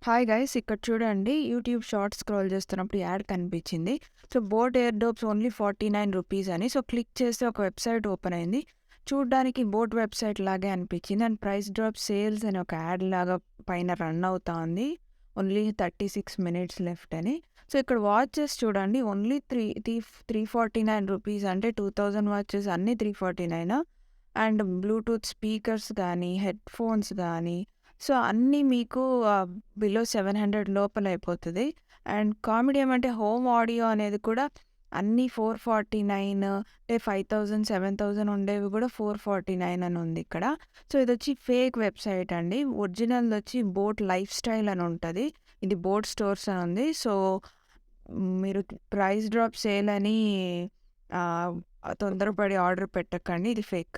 Hi guys, ఇక్కడ చూడండి. YouTube shorts scroll చేస్తున్నప్పుడు యాడ్ కనిపించింది. So boat air dopes only 49 rupees అని. సో క్లిక్ చేస్తే ఒక వెబ్సైట్ ఓపెన్ అయింది. చూడ్డానికి బోట్ వెబ్సైట్ లాగే అనిపించింది. అండ్ ప్రైస్ డ్రాప్ సేల్స్ అని ఒక యాడ్ లాగా పైన రన్ అవుతా ఉంది. ఓన్లీ 36 మినిట్స్ లెఫ్ట్ అని. సో ఇక్కడ వాచెస్ చూడండి, ఓన్లీ 349 రూపీస్, అంటే 2000 వాచెస్ అన్నీ 349. అండ్ బ్లూటూత్ స్పీకర్స్ కానీ, హెడ్ ఫోన్స్ కానీ, సో అన్నీ మీకు బిలో 700 లోపల అయిపోతుంది. అండ్ కామెడీ ఏమంటే హోమ్ ఆడియో అనేది కూడా అన్నీ 449, అంటే 5000 7000 ఉండేవి కూడా 449 అని ఉంది ఇక్కడ. సో ఇది వచ్చి ఫేక్ వెబ్సైట్ అండి. ఒరిజినల్ వచ్చి బోట్ లైఫ్ స్టైల్ అని ఉంటుంది. ఇది బోట్ స్టోర్స్ అని ఉంది. సో మీరు ప్రైస్ డ్రాప్ సేల్ అని తొందరపడి ఆర్డర్ పెట్టకండి, ఇది ఫేక్.